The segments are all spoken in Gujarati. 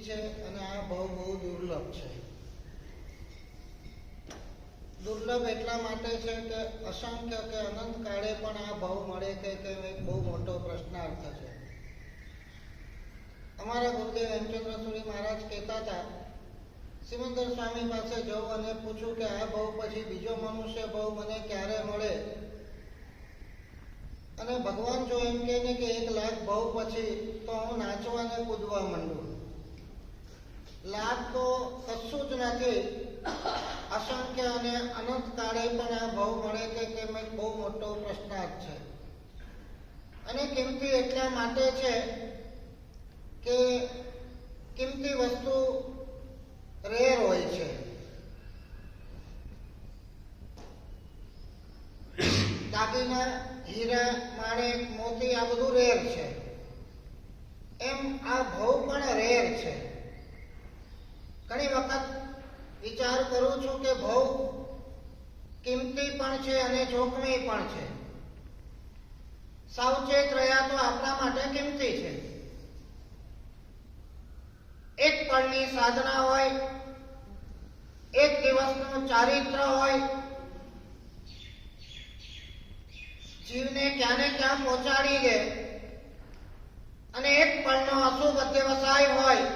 છે અને આ ભાવ બહુ દુર્લભ છે. દુર્લભ એટલા માટે છે કે અસંખ્ય કે અનંત કાળે પણ આ ભાવ મળે કે કેમ એક બહુ મોટો પ્રશ્નાર્થ છે. અમારા ગુરુદેવ હેમચંદ્ર સુરી મહારાજ કહેતા હતા, સિમંદર સ્વામી પાસે જવું અને પૂછું કે આ ભાવ પછી બીજો મનુષ્ય ભાવ મને ક્યારે મળે, અને ભગવાન જો એમ કહે ને કે 1 લાખ ભાવ પછી, તો હું નાચવા અને કૂદવા માંડું. લાખ તો કશું જ નથી, અસંખ્ય અને અનંત કાળે પણ આ ભાવ મળે કે કેમ એક બહુ મોટો પ્રશ્નાર્થ છે. અને કિંમતી એટલા માટે છે કે કિંમતી વસ્તુ રેર હોય છે. દાગીના, હીરા, માણેક, મોતી આ બધું રેર છે, એમ આ ભાવ પણ રેર છે. ઘણી વખત વિચાર કરું છું કે ભાવ કિંમતી પણ છે અને જોખમી પણ છે. સાવચેત રહ્યા તો આપણા માટે કિંમતી છે. એક પળની સાધના હોય, એક દિવસનું ચારિત્ર હોય, જીવને ક્યાં ને ક્યાં પહોંચાડી દે, અને એક પળનો અશુભ અધ્યવસાય હોય,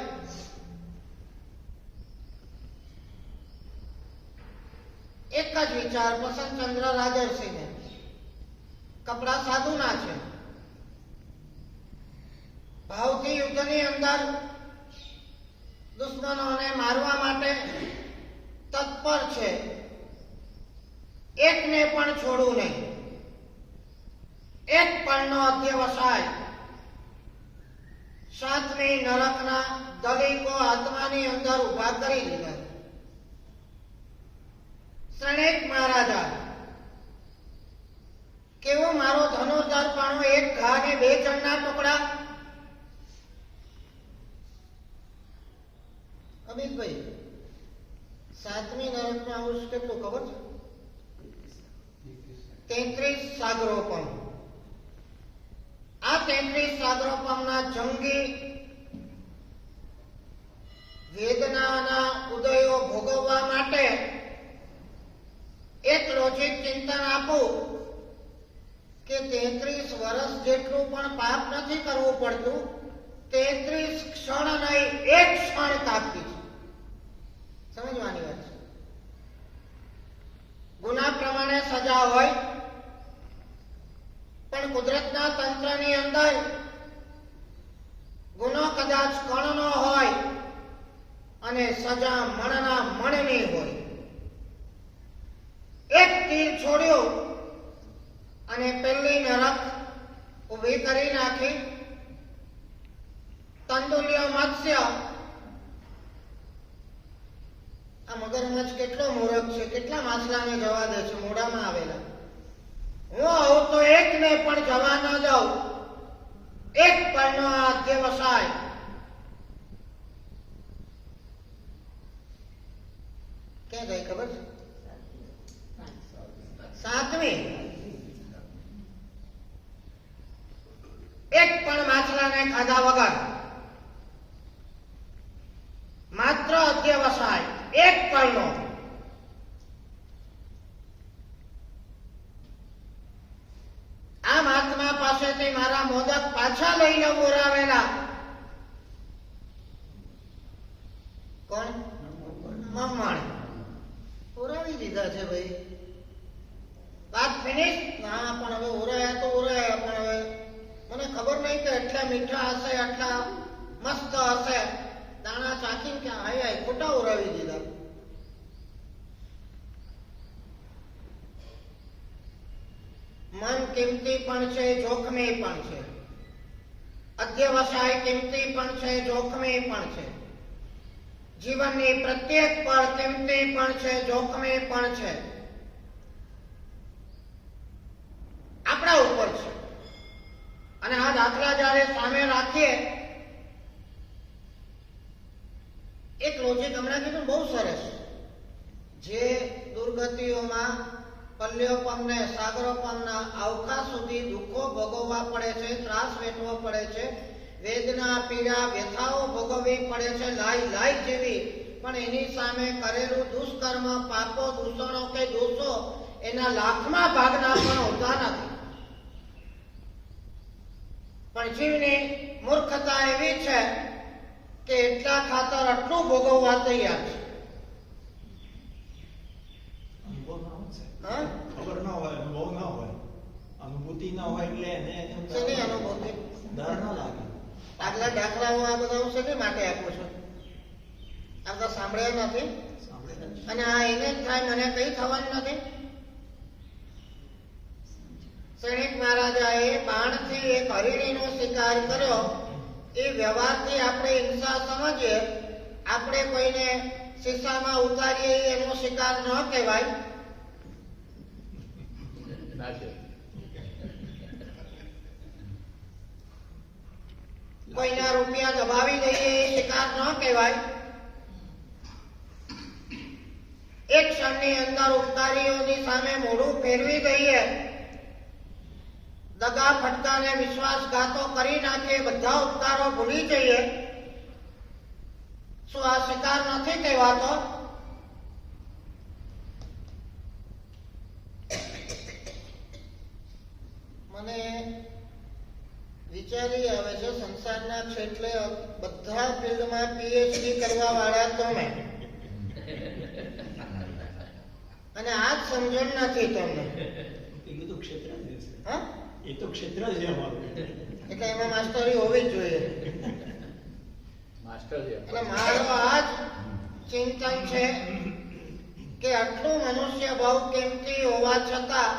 એક જ વિચાર વસંતચંદ્ર રાજરસિંહને, કપડા સાધુના છે, ભાવથી યુદ્ધની અંદર દુશ્મનોને મારવા માટે તત્પર છે, એકને પણ છોડવું નહીં. એક પળનો અધ્યવસાય 7મી નરકના દલિકો આત્માની અંદર ઉભા કરી દીધા. શ્રેણેક મહારાજા, કેવો મારો ધનુર્ધર પાણો, એક ઘા ને 2 જણના ટુકડા. અમિતભાઈ, 7મી નરકમાં આવું કેટલું ખબર છે? 33 સાગરોપમ. આ 33 સાગરોપમના જંગી વેદનાના ઉદયો ભોગવવા માટે એક લોજિક ચિંતન આપું કે 33 વર્ષ જેટલું પણ પાપ નથી કરવું પડતું, 33 ક્ષણ નહીં, 1 ક્ષણ કાપી છે. સમજવાની વાત છે. ગુના પ્રમાણે સજા હોય, પણ કુદરતના તંત્રની અંદર ગુનો કદાચ કણનો હોય અને સજા મણના મણની હોય. એક તીર છોડ્યું અને પહેલી નરક ઉભી કરી નાખી. તંદુલ્ય મત્સ્ય, આ મગરમચ્છ કેટલો મૂર્ખ છે, કેટલા માછલાને જવા દે છે મોઢામાં આવેલા. હું આવું તો એકને પણ જવા ન દઉં. એક પળનો આ અધ્યવસાય ક્યાં ગઈ ખબર છે? 7મી. એક પણ માછલાને ખાધા વગર માત્ર અધ્યવસાય 1 પળનો. આ મહાત્મા પાસેથી મારા મોદક પાછા લઈ લો બોરાવેલા. કોણ? મમ્મણ. ઓરાવી દીધા છે ભાઈ. વાત ફિનિશ. હા, પણ હવે ઓરાયા તો ઓરાયા, પણ હવે મને ખબર નહીં કે એટલા મીઠા હશે, આટલા મસ્ત હશે. દાણા ચાખીને કે હાય ખોટા ઓરાવી દીધા. મન કિંમતી પણ છે, જોખમી પણ છે. અધ્યવસાય કિંમતી પણ છે, જોખમી પણ છે. જીવનની પ્રત્યેક પળ કિંમતી પણ છે, જોખમી પણ છે. આપણા ઉપર છે. અને આ દાખલા જ્યારે સામે રાખીએ, એક લોજિક હમણાં કીધું બહુ સરસ. જે દુર્ગતિઓમાં પલ્યોપમને, સાગરોપમના અવકાશ સુધી દુઃખો ભોગવવા પડે છે, ત્રાસ વેઠવો પડે છે, વેદના, પીડા, વ્યથાઓ ભોગવવી પડે છે લાઈ લાઈ જેવી, પણ એની સામે કરેલું દુષ્કર્મ, પાપો, દૂષણો કે દોષો એના લાખમાં ભાગના પણ હોતા નથી. પણ જીવની મૂર્ખતા એવી છે કે એટલા ખાતર આટલું ભોગવવા તૈયાર છે. ખબર ના હોય, અનુભવ ના હોય, અનુભૂતિ ના હોય એટલે એને શેની અનુભૂતિ? ડર ના લાગે. આગલા દાખલાઓ આ બધા હું શેની માટે આપું છું? આ તો સાંભળ્યા નથી, અને આ એને જ થાય, મને કઈ થવાનું નથી. સૈનિક મહારાજાએ બાણથી એક હરિણીનો શિકાર કર્યો. એ વ્યવહારથી આપણે હિંસા સમજીએ, આપણે કોઈને શીશામાં ઉતારીએ એનો શિકાર ન કહેવાય. કોઈના રૂપિયા દબાવી દઈએ એ શિકાર ન કહેવાય. એક ક્ષણની અંદર ઉપકારીઓની સામે મોઢું ફેરવી દઈએ, દગા ફટકાને વિશ્વાસઘાતો કરી નાખીએ, બધા ઉપકારો ભૂલી જઈએ. શું આ શિકાર નથી કહેવાતો? મને વિચારી આવે છે, સંસારના ક્ષેત્રે બધા ફિલ્ડમાં પીએચડી કરવા વાળા તમે, અને આ જ સમજણ નથી તમને. એ તો ક્ષેત્ર જ છે. હા, એ તો ક્ષેત્ર જ અમારું, એટલે એમાં માસ્ટરી હોવી જ જોઈએ. એટલે મારો આ જ ચિંતન છે કે આટલું મનુષ્ય ભાવ કિંમતી હોવા છતાં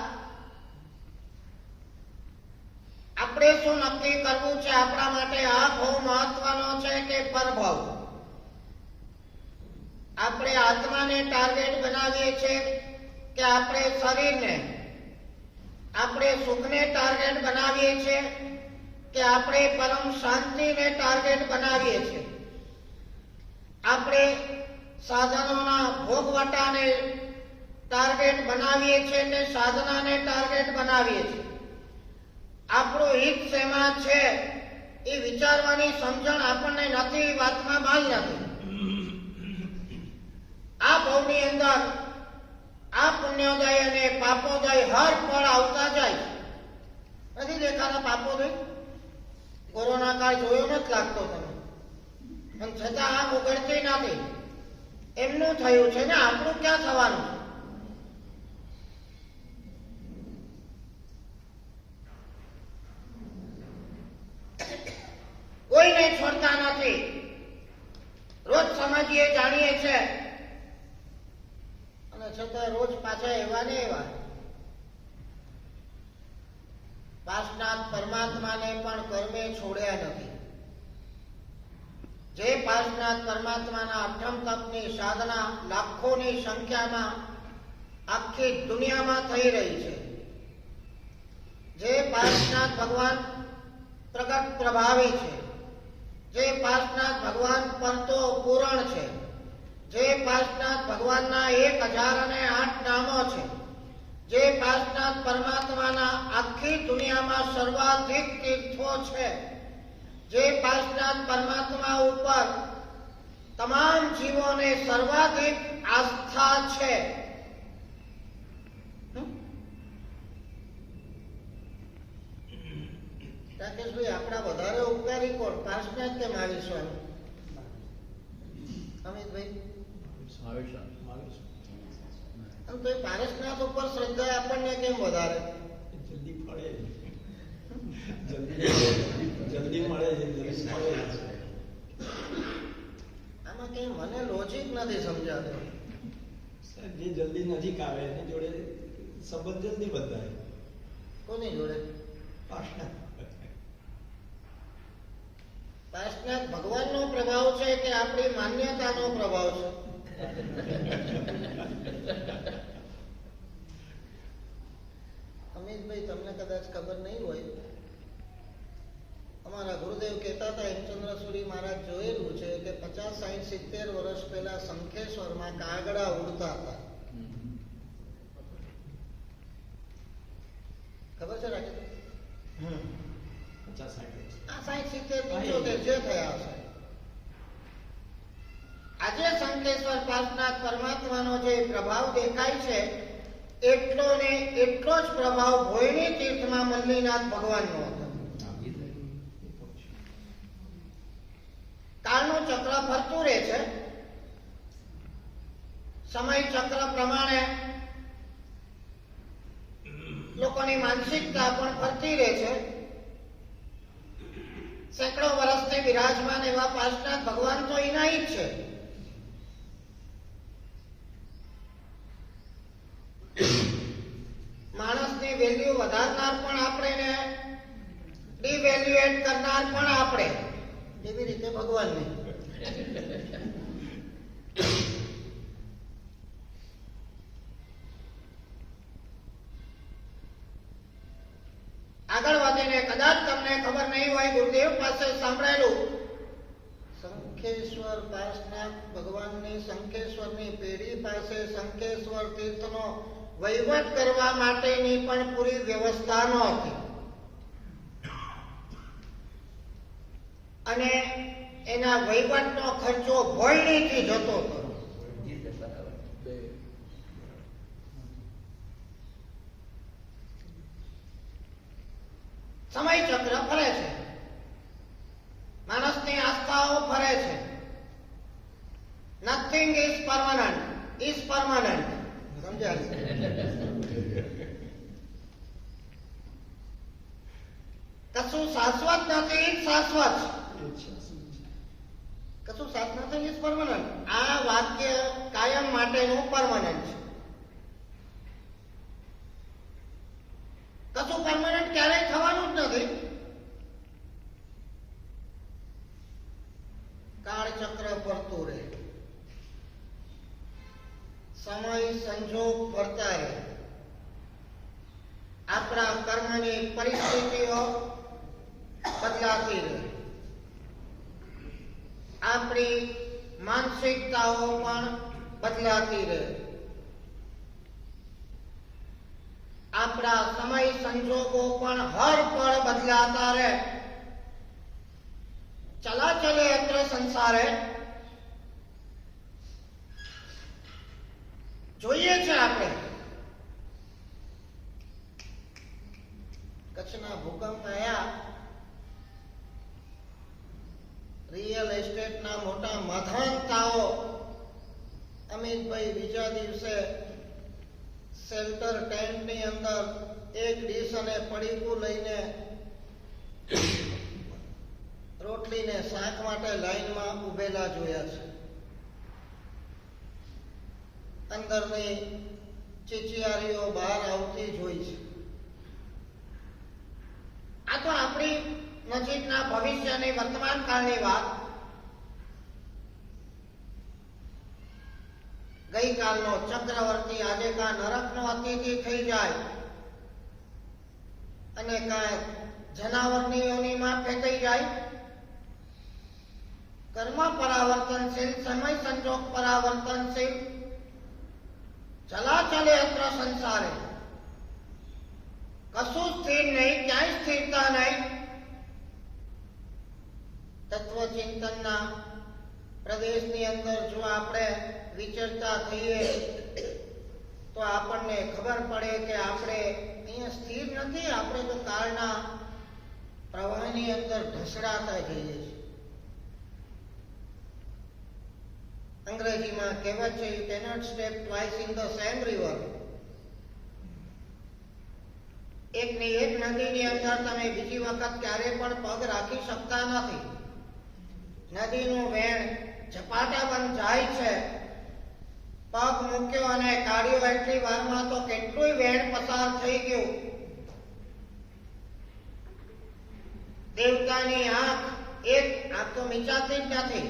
આપણે શું નક્કી કરવું છે આપણા માટે? આ ભાવ મહત્વનો છે કે પરભાવ? આપણે આત્માને ટાર્ગેટ બનાવીએ છીએ કે આપણે શરીરને? આપણે સુખને ટાર્ગેટ બનાવીએ છીએ કે આપણે પરમ શાંતિને ટાર્ગેટ બનાવીએ છીએ? આપણે સાધનોના ભોગવટાને ટાર્ગેટ બનાવીએ છીએ કે સાધનાને ટાર્ગેટ બનાવીએ છીએ? આપણું હિત શેમાં છે એ વિચારવાની સમજણ આપણને નથી, વાતમાં માલ નથી. આ ભાવની અંદર આ પુણ્યોદય અને પાપોદય હર પળ આવતા જાય. નથી દેખાતા પાપોદય? કોરોના કાળ જોયો નથી લાગતો તમે, પણ છતાં આમ ઉગડતી નથી. એમનું થયું છે ને, આપણું ક્યાં થવાનું? કોઈને છોડતા નથી. રોજ સમજીએ, જાણીએ છે, અને છતાં રોજ પાછા એવા ને એવા. પાર્શનાથ પરમાત્માને પણ કર્મે છોડ્યા નથી. જે પાર્શનાથ પરમાત્માના અઠમ તપની સાધના લાખોની સંખ્યામાં આખી દુનિયામાં થઈ રહી છે, જે પાર્શનાથ ભગવાન પ્રગટ પ્રભાવી છે, જે પાર્શનાથ ભગવાન પરતો પૂરણ છે, જે પાર્શનાથ ભગવાનના 1008 નામો છે, જે પાર્શનાથ પરમાત્માના આખી દુનિયામાં સર્વાધિક તીર્થો છે, જે પાર્શનાથ પરમાત્મા ઉપર તમામ જીવોને સર્વાધિક આસ્થા છે. રાકેશભાઈ, આપણા વધારે ઉપકારી કોણ? પાર્શનાથ કે મહાવીર સ્વામી? અમિતભાઈ, આમ તો પારસનાથ ઉપર શ્રદ્ધા આપણને કેમ વધારે? જલ્દી ફળે, જલ્દી મળે છે, જલ્દી ફળે. આમાં કઈ મને લોજિક નથી સમજાતો. જે જલ્દી નજીક આવે એની જોડે સંબંધ જલ્દી બંધાય. કોની જોડે? પાર્શનાથ. પાર્શનાથ ભગવાનનો પ્રભાવ છે કે આપણી માન્યતાનો પ્રભાવ છે? અમિતભાઈ, તમને કદાચ ખબર નહીં હોય, અમારા ગુરુદેવ કહેતા હતા, હેમચંદ્ર સુરી મહારાજ જોયેલું છે કે 50, 60, 70 વર્ષ પહેલા શંખેશ્વરમાં કાગડા ઉડતા હતા. ખબર છે રાકેશ? 50-60 વર્ષ આ 60, 70, 75 જે થયા હશે. આજે શંખેશ્વર પાર્શ્વનાથ પરમાત્માનો જે પ્રભાવ દેખાય છે એટલો ને એટલો જ પ્રભાવ ભોયણી તીર્થમાં મલ્લીનાથ ભગવાનનો હતો. કાળનું ચક્ર ફરતું રહે છે. સમય ચક્ર પ્રમાણે લોકોની માનસિકતા પણ ફરતી રહે છે. સેંકડો વર્ષથી વિરાજમાન એવા પાર્શ્વનાથ ભગવાન તો એના જ છે. માણસની વેલ્યુ વધારનાર પણ આપણે ને ડિવેલ્યુએટ કરનાર પણ આપણે, એવી રીતે ભગવાનની. આગળ વધીને કદાચ તમને ખબર નહીં હોય, ગુરુદેવ પાસે સાંભળેલું, શંખેશ્વર પાર્શ્વનાથ ભગવાનની શંખેશ્વરની પેઢી પાસે શંખેશ્વર તીર્થનો વહીવટ કરવા માટેની પણ પૂરી વ્યવસ્થા નહોતી અને એના વહીવટનો ખર્ચો ભોયણીથી જતો હતો. સમય ચક્ર ફરે છે, માણસની આસ્થાઓ ફરે છે. Nothing is permanent, is permanent. સમજાય? કશું શાશ્વત નથી, શાશ્વત. કશું શાશ્વત નથી, ઇઝ પરમાનન્ટ. આ વાક્ય કાયમ માટેનું પરમાનન્ટ છે. કશું પરમાનન્ટ ક્યારેય થવાનું જ નથી. કાળચક્ર ફરતું રહે, સમય સંજોગ ફરતા રહે, આપણા કર્મની પરિસ્થિતિઓ બદલાતી રહે, આપણી માનસિકતાઓ પણ બદલાતી રહે, આપણા સમય સંજોગો પણ હર પળ બદલાતા રહે. ચલા ચલે અત્ર સંસારે. જોઈએ છે આપણે કચ્છના ભૂકંપ થયા, રિયલ એસ્ટેટના મોટા મધાનતાઓ અમિતભાઈ બીજા દિવસે શેલ્ટર ટેન્ટની અંદર એક ડીશ અને પડીકું લઈને રોટલીને શાક માટે લાઈનમાં ઉભેલા જોયા છે. અંદરની ચીચિયારીઓ બહાર આવતી જોઈ છે. આ તો આપણી નજીકના ભવિષ્યની વર્તમાન કાળની વાત. ગઈકાલનો ચક્રવર્તી આજે કા નરકનો અતિથિ થઈ જાય અને કા જનાવરની યોનિમાં ફેંકાઈ જાય. કર્મ પરાવર્તનશીલ, સમય સંજોગ પરાવર્તનશીલ. ચલા ચલે અત્ર સંસારે. કશું સ્થિર નહીં, ક્યાંય સ્થિરતા નહીં. તત્વચિંતનના પ્રદેશની અંદર જો આપણે વિચરતા થઈએ તો આપણને ખબર પડે કે આપણે અહીંયા સ્થિર નથી. આપણે તો કાળના પ્રવાહની અંદર ઢસડાતા જઈએ છીએ. અંગ્રેજીમાં કહેવત છે, you cannot step twice in the same river. એકની એક નદીની અંદર તમે બીજી વખત ક્યારે પણ પગ રાખી શકતા નથી. નદીનું વેણ ઝપાટા બંધ જાય છે. પગ મૂક્યો અને કાઢ્યો એટલી વારમાં તો કેટલું વેણ પસાર થઈ ગયું. દેવતાની આંખ તો મીચાતી જ નથી,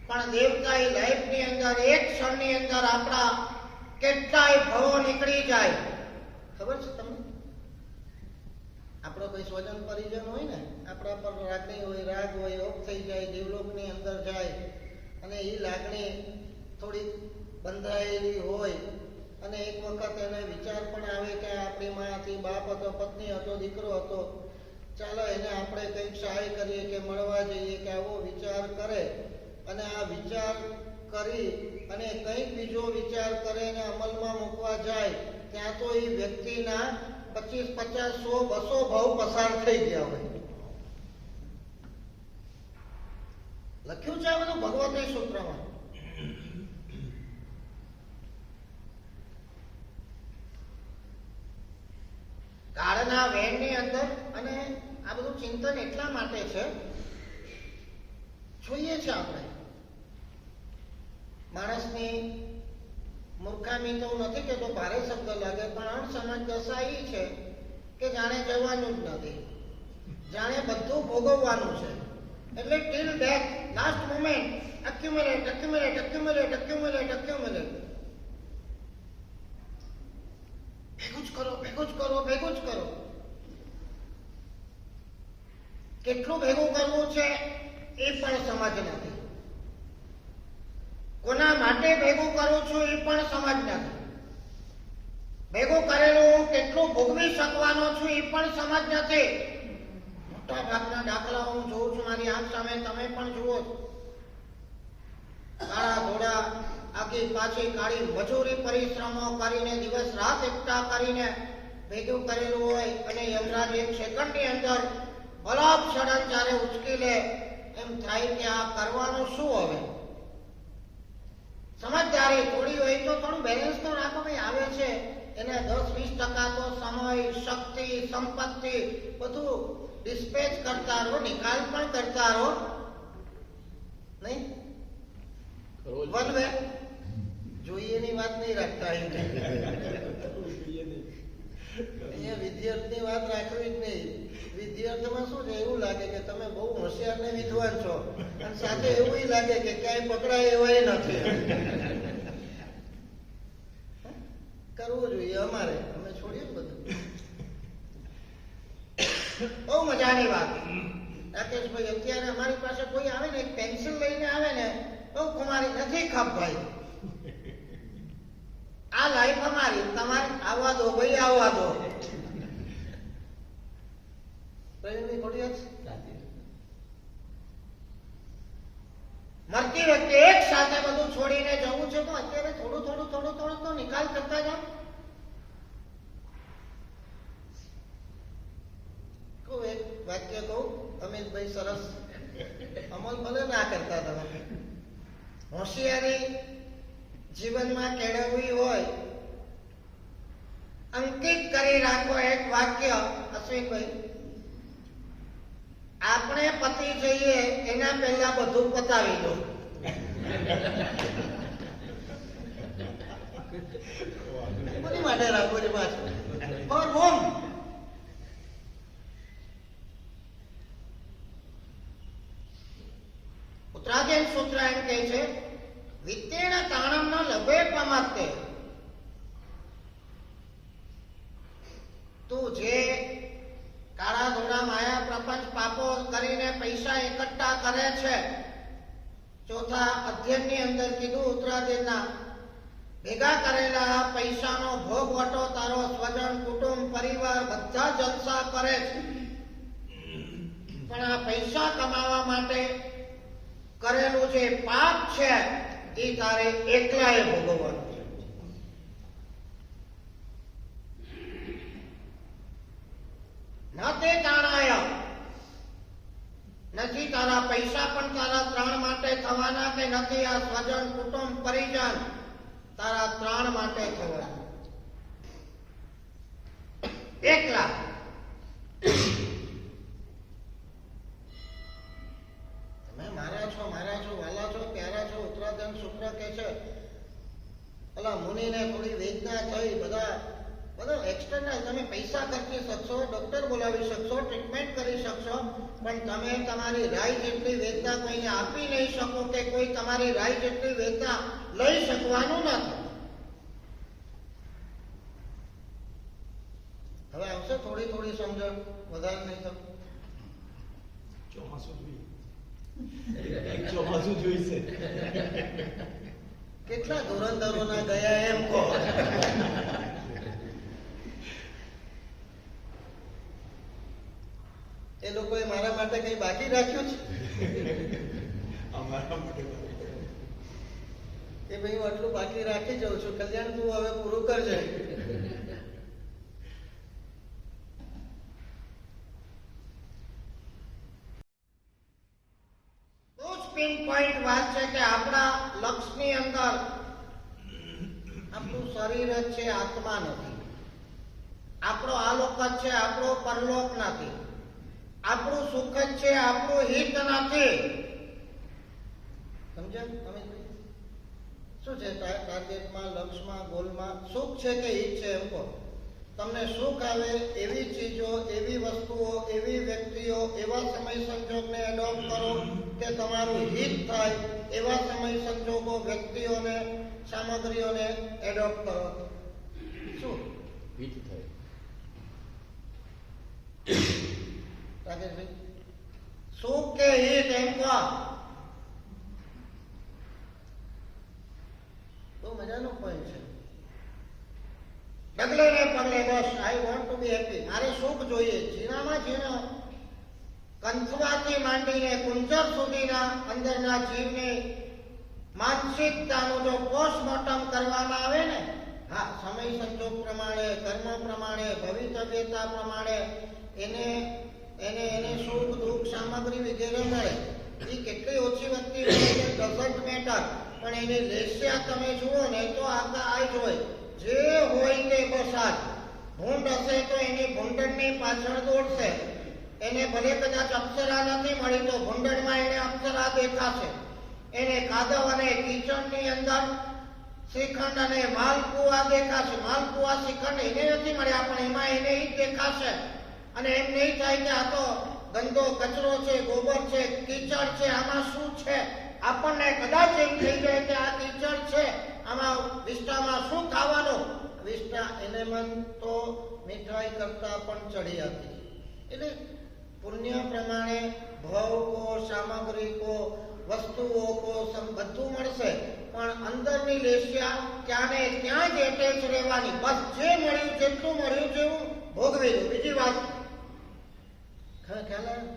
પણ દેવતા લાઈફની અંદર એક ક્ષણની અંદર આપણા કેટલાય ભવો નીકળી જાય. ખબર છે તમને? આપણો કોઈ સ્વજન પરિજન હોય ને, આપણા પર લાગણી હોય, રાગ હોય, ઓફ થઈ જાય, દેવલોકની અંદર જાય અને એ લાગણી થોડી બંધાયેલી હોય અને એક વખત એને વિચાર પણ આવે કે આપણી માં હતી, બાપ હતો, પત્ની હતો, દીકરો હતો, ચાલો એને આપણે કંઈક સહાય કરીએ કે મળવા જઈએ કે આવો વિચાર કરે અને આ વિચાર કરી અને કંઈક બીજો વિચાર કરે અને અમલમાં મૂકવા જાય ત્યાં તો એ વ્યક્તિના 25, 50, 100, 200 ભાવ પસાર થઈ ગયા હોય. લખ્યું છે આ બધું ભગવતી સૂત્રમાં. કાળના વેણની અંદર અને આ બધું ચિંતન એટલા માટે છે, જોઈએ છે આપણે માણસની મૂર્ખામી તો નથી કે તો ભારે શબ્દ લાગે, પણ અણસમજ દશા એ છે કે જાણે જવાનું જ નથી, જાણે બધું ભોગવવાનું છે. એટલે till death, last moment, accumulate accumulate accumulate accumulate accumulate, ભેગું જ કરો ભેગું જ કરો ભેગું જ કરો. કેટલું ભેગું કરવું છે એ પણ સમજ નથી. કોના માટે ભેગું કરું છું એ પણ સમજ નથી. ભેગું કરેલું કેટલું ભોગવી શકવાનો છું એ પણ સમજ નથી. મોટા ભાગના દાખલા હું જોઉં છું મારી આંખ સામે, તમે પણ જુઓ. કાળા ધોળા આગી પાછી કાળી મજૂરી પરિશ્રમો કરીને દિવસ રાત એકઠા કરીને ભેગું કરેલું હોય અને યમરાજ 1 સેકન્ડની અંદર બલાબ સડન જ્યારે ઉચકી લે એમ થાય કે આ કરવાનું શું હવે. સમજદારી થોડી હોય તો થોડું બેલેન્સ તો રાખો ભાઈ. આવે છે એને 10-20% તો સમય, શક્તિ, સંપત્તિ બધું ડિસ્પેચ કરતા રહો, નિકાલ પણ કરતા રહો. નહીં વન વે જોઈએ ની વાત નહીં રાખતા. અહીંયા વિદ્યાર્થીની વાત રાખવી જ નહીં. વિદ્યાર્થીમાં શું છે, એવું લાગે કે તમે બહુ હોશિયાર ને વિદ્વાન છો અને સાથે એવું લાગે કે ક્યાંય પકડાય એવાય નથી. કરવું જોઈએ અમારે, અમે છોડીએ બધું. બહુ મજાની વાત રાકેશભાઈ. અત્યારે અમારી પાસે કોઈ આવે ને, એક પેન્સિલ લઈને આવે ને, બહુ કુમારી નથી ખપ ભાઈ, આ લાઈફ અમારી, તમારે આવવા દો ભાઈ, આવવા દો. મરતી વખતે એક સાથે બધું છોડીને જવું છે તો અત્યારે થોડું થોડું થોડું થોડું તો નિકાલ કરતા જાઓ. કહું એક વાક્ય કહું, અમિતભાઈ સરસ અમલ ભલે ના કરતા તમે, હોશિયારી જીવનમાં કેળવવી હોય, અંકિત કરી રાખો એક વાક્ય. અશ્વિનભાઈ, આપણે પતિ જઈએ એના પહેલા બધું પતાવી દો. બધી માટે રાખો છે પાછું ફોર હોમ. ઉત્તરાધ્યન સૂત્ર એમ કહે છે, વિત્તેણ તાણમ ન લભે પ્રમાતે. તું જે કાળા ધોળા માયા પ્રપંચ પાપો કરીને પૈસા એકઠા કરે છે, ચોથા અધ્યયનની અંદર કીધું ઉત્તરાધ્યયના, ભેગા કરેલા પૈસાનો ભોગ વટો તારો સ્વજન, કુટુંબ, પરિવાર બધા જલસા કરે છે, પણ આ પૈસા કમાવા માટે કરેલું જે પાપ છે એ તારે એકલાએ ભોગવવાનું છે. ન તે તાણાય, નથી તારા પૈસા પણ તારા ત્રાણ માટે થવાના, કે નથી આ સ્વજન, કુટુંબ, પરિજન તારા ત્રાણ માટે થવાના. એકલા. તમે મારા છો વાલા છો પ્યારા છો. ઉત્તરાધ્યન સૂત્ર કે છે, પેલા મુનિને થોડી વેદના થઈ, બધા એક્સટર્નલ, તમે પૈસા ખર્ચી શકશો, ડોક્ટર બોલાવી શકશો, ટ્રીટમેન્ટ કરી શકશો, પણ તમે તમારી રાય જેટલી વેદના કોઈને આપી નહીં શકો, કે કોઈ તમારી રાય જેટલી વેદના લઈ શકવાનું નથી. હવે આવશે થોડી થોડી સમજણ, વધારે નહીં થતું. ચોમાસું જોઈશે. કેટલા ધોરણદારોના ગયા એમ કહો. માટે કઈ બાકી રાખ્યું છે? અમારા માટે એ ભાઈ હું આટલું બાકી રાખી જાઉં છું, કલ્યાણ તું હવે પૂરું કરજે. બહુ જ પિન પોઈન્ટ વાત છે કે આપણા લક્ષની અંદર આપણું શરીર જ છે, આત્મા નથી. આપણો આલોક જ છે, આપણો પરલોક નથી. આપણું સુખ જ છે, આપણું હિત નથી. સમજ્યા તમે? શું છે ટાર્ગેટમાં, લક્ષ્યમાં, ગોલમાં સુખ છે કે હિત છે એમ કહો. તમને સુખ આવે એવી ચીજો, એવી વસ્તુઓ, એવી વ્યક્તિઓ, એવા સમય સંજોગને એડોપ્ટ કરો કે તમારું હિત થાય. એવા સમય સંજોગો, વ્યક્તિઓને, સામગ્રીઓને એડોપ્ટ કરો. શું હિત થાય? રાકેશભાઈ, સુખ કે હિત એમ કહો. બહુ મજાનો પોઈન્ટ છે. ડગલે ને પગલે બસ I want to be happy. મારે સુખ જોઈએ. ઝીણામાં ઝીણો કંથવાથી માંડીને કુંજર સુધીના અંદરના જીવની માનસિકતાનું જો પોસ્ટમોર્ટમ કરવામાં આવે ને, હા, સમય સંજોગ પ્રમાણે, કર્મ પ્રમાણે, ભવિતવ્યતા પ્રમાણે એને સુખ દુઃખ સામગ્રી વગેરે મળે. એ કેટલી ઓછી વ્યક્તિ ડઝન્ટ મેટર, પણ એની રેશિયા તમે જુઓ ને તો આગળ આ જ હોય. જે હોય તે બસ આ જ. ભૂંડ હશે તો એની ભૂંડણની પાછળ દોડશે. એને ભલે કદાચ અપ્સરા નથી મળી તો ભૂંડણમાં એને અપ્સરા દેખાશે. એને કાદવ અને કીચડની અંદર શ્રીખંડ અને માલપુઆ દેખાશે. માલપુઆ શ્રીખંડ એને નથી મળ્યા પણ એમાં એને જ દેખાશે. અને એમ નહીં થાય કે આ તો ગંદો કચરો છે, ગોબર છે, કીચડ છે, આમાં શું છે? આપણને કદાચ એમ થઈ જાય કે આ કીચડ છે, આમાં વિષ્ટામાં શું ખાવાનું? વિષ્ટા એલેમન તો મીઠાઈ કરતા પણ ચડી હતી. એટલે પુણ્ય પ્રમાણે ભાવ કો, સામગ્રી કો, વસ્તુઓ કો બધું મળશે, પણ અંદરની લેશિયા ત્યાં ને ત્યાં જ એટેચ રહેવાની. બસ જે મળ્યું, જેટલું મળ્યું છે એવું ભોગવી દો. બીજી વાત ખ્યાલ આવે?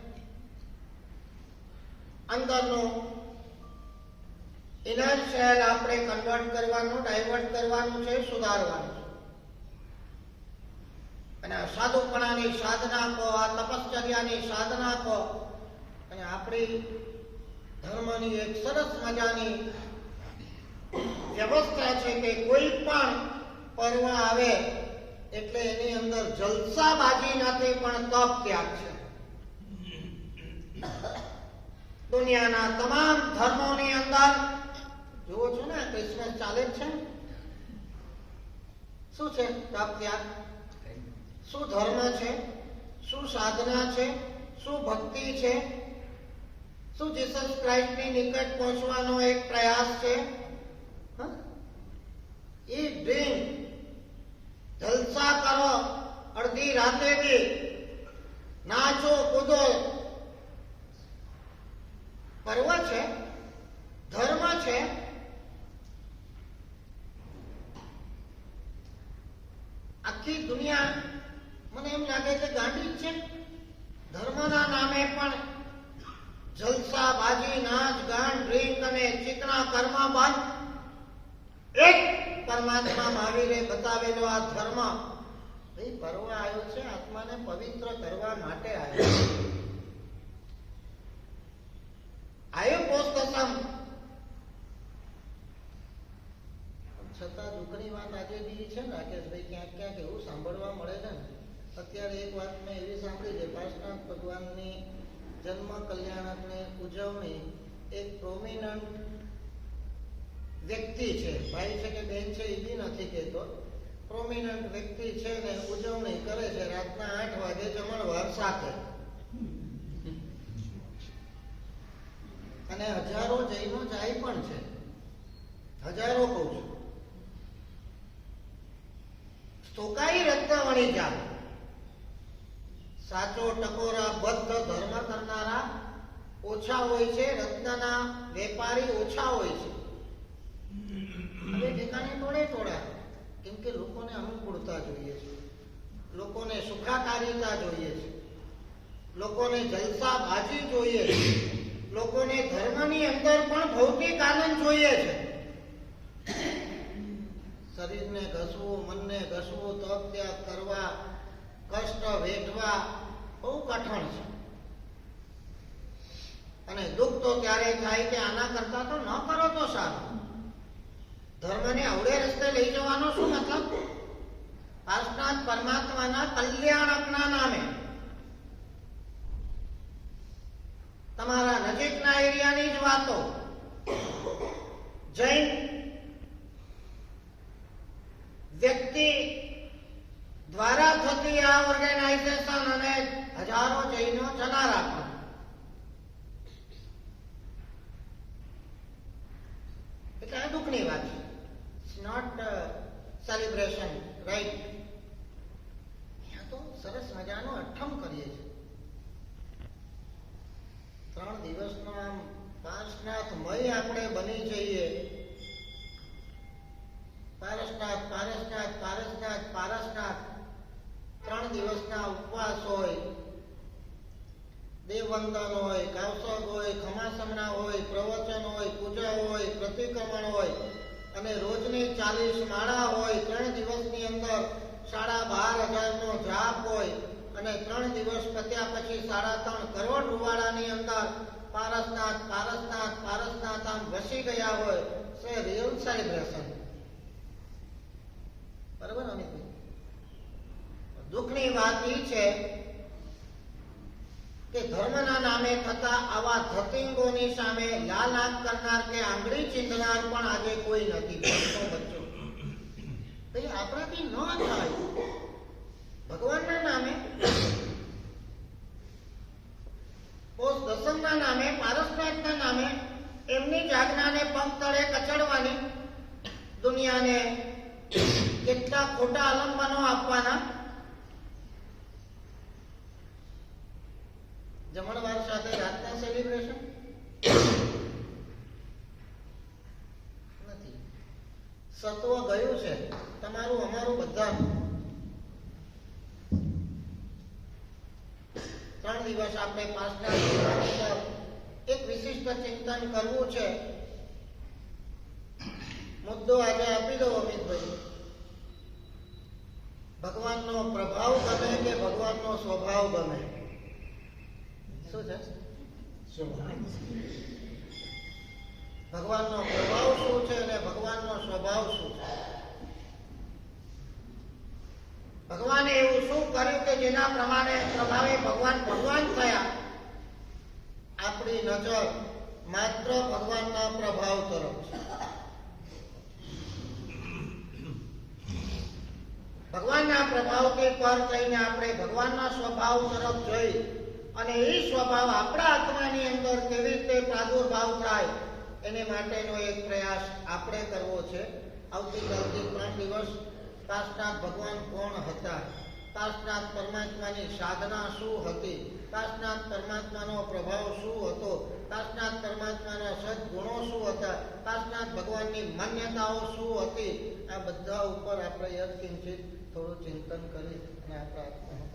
અંદરનો ઇનર શેલ આપણે કન્વર્ટ કરવાનું, ડાયવર્ટ કરવાનું છે, સુધારવાનું છે. અને સાધુપણાની સાધના કહો, આ તપશ્ચર્યાની સાધના કહો, અને આપણી ધર્મની એક સરસ મજાની વ્યવસ્થા છે કે કોઈ પણ પર્વ આવે એટલે એની અંદર જલસાબાજી નથી પણ તપ ત્યાગ છે. દુનિયાના તમામ ધર્મોની અંદર જુઓ છો ને, ક્રિસમસ ચાલે છે. શું છે તપ ત્યાગ? શું ધર્મ છે? શું સાધના છે? શું ભક્તિ છે? શું જીસસ ક્રાઇસ્ટની નિકટ પહોંચવાનો એક પ્રયાસ છે? એ ડ્રિંક, જલસા કરો, અડધી રાતે બી નાચો કૂદો, પર્વ છે, ધર્મ છે. આખી દુનિયા મને એમ લાગે છે ગાંડી છે. ધર્મના નામે પણ જલસા બાજી, નાચ ગાન, ડ્રિંક અને ચીકણા કર્મ બંધ. એક પરમાત્મા મહાવીરે બતાવેલો આ ધર્મ, એ પર્વ આવ્યો છે આત્માને પવિત્ર કરવા માટે આવ્યો. આયો પોસ્તસમ. છતાં દુઃખની વાત આજે બી છે ને રાકેશભાઈ, ક્યાંક ક્યાંક એવું સાંભળવા મળે છે ને. અત્યારે એક વાત મેં એવી સાંભળી છે, પાર્શનાથ ભગવાનની જન્મ કલ્યાણકની ઉજવણી એક પ્રોમિનન્ટ વ્યક્તિ છે, ભાઈ છે કે બેન છે એ બી નથી કહેતો, પ્રોમિનન્ટ વ્યક્તિ છે ને ઉજવણી કરે છે રાતના 8 વાગે જમણવાર સાથે. અને હજારો જૈનો જાય પણ છે, હજારો કહું છું. સ્તોકાઈ રત્નવણી જાત. સાચો ટકોરા બદ્ધ ધર્મ કરનારા ઓછા હોય છે, રત્નના વેપારી ઓછા હોય છે. હવે ઠેકાણે ટોળે ટોળા, કેમ કે લોકોને અનુકૂળતા જોઈએ છે, લોકોને સુખાકારીતા જોઈએ છે. લોકોને જલસા બાજી જોઈએ છે, લોકોને ધર્મની અંદર પણ ભૌતિક આનંદ જોઈએ છે. શરીરને ઘસવું, મનને ઘસવું, તપ ત્યાગ કરવા, કષ્ટ વેઠવા બહુ કઠણ છે. અને દુઃખ તો ત્યારે થાય કે આના કરતા તો ન કરો તો સારું. ધર્મને અવળે રસ્તે લઈ જવાનો શું મતલબ? પાર્શનાથ પરમાત્માના કલ્યાણકના નામે તમારા નજીકના એરિયાની જ વાતો જૈન વ્યક્તિ દ્વારા થતી આ ઓર્ગેનાઇઝેશન અને હજારો જૈનો ચલા રાખવા, એટલે આ દુઃખની વાત છે. It's not celebration, right? અહીંયા તો સરસ મજાનો અઠ્ઠમ કરીએ છીએ. 3 દિવસનો આમ પાર્શનાથમય આપણે બની જઈએ. પારસનાથ, પારસનાથ, પારસનાથ, પારસનાથ. 3 દિવસના ઉપવાસ હોય, દેવવંદન હોય, કાવસગ હોય, ખમાસમણા હોય, પ્રવચન હોય, પૂજા હોય, પ્રતિક્રમણ હોય અને રોજની 40 માળા હોય. 3 દિવસની અંદર 12,500 નો જાપ હોય અને 3 દિવસ પત્યા પછી 3.5 કરોડ રૂવાડાની અંદર પારસનાથ, પારસનાથ, પારસનાથ આમ વસી ગયા હોય. સે રિયલ સેલિબ્રેશન. બરાબર અમિતભાઈ? દુઃખની વાત એ છે કે ધર્મના નામે થતા આવા ધતિંગોની સામે લાલ આંખ કરનાર કે આંગળી ચીંધનાર પણ આજે કોઈ નથી. બચ્ચો ભાઈ આપણાથી ન થાય. ભગવાનના નામે, પોષ દસમના નામે, પારસનાથના નામે એમની જ આજ્ઞાને પગ તળે કચડવાની, દુનિયાને કેટલા ખોટા આલંબનો આપવાના. જમણવાર સાથે રાતના સેલિબ્રેશન નથી. સત્વ ગયું છે તમારું, અમારું, બધાનું. 3 દિવસ આપણે પાર્શનાથ એક વિશિષ્ટ ચિંતન કરવું છે. મુદ્દો આજે આપી દો અમિતભાઈ. ભગવાનનો પ્રભાવ ગમે કે ભગવાનનો સ્વભાવ ગમે? શું છે? ભગવાનનો પ્રભાવ શું છે અને ભગવાનનો સ્વભાવ શું છે? ભગવાને એવું શું કર્યું કે જેના પ્રભાવે ભગવાન ભગવાન થયા? આપણી નજર માત્ર ભગવાનના પ્રભાવ તરફ છે. ભગવાનના પ્રભાવથી પર થઈને આપણે ભગવાનના સ્વભાવ તરફ જઈ અને એ સ્વભાવ આપણા આત્માની અંદર કેવી રીતે પ્રાદુર્ભાવ થાય એને માટેનો એક પ્રયાસ આપણે કરવો છે. આવતીકાલથી 3 દિવસ પાર્શનાથ ભગવાન કોણ હતા, પાર્શનાથ પરમાત્માની સાધના શું હતી, પાર્શનાથ પરમાત્માનો પ્રભાવ શું હતો, પાર્શનાથ પરમાત્માના સદગુણો શું હતા, પાર્શનાથ ભગવાનની માન્યતાઓ શું હતી, આ બધા ઉપર આપણે યત્કિંચિત થોડું ચિંતન કરી અને આપણા આત્માનો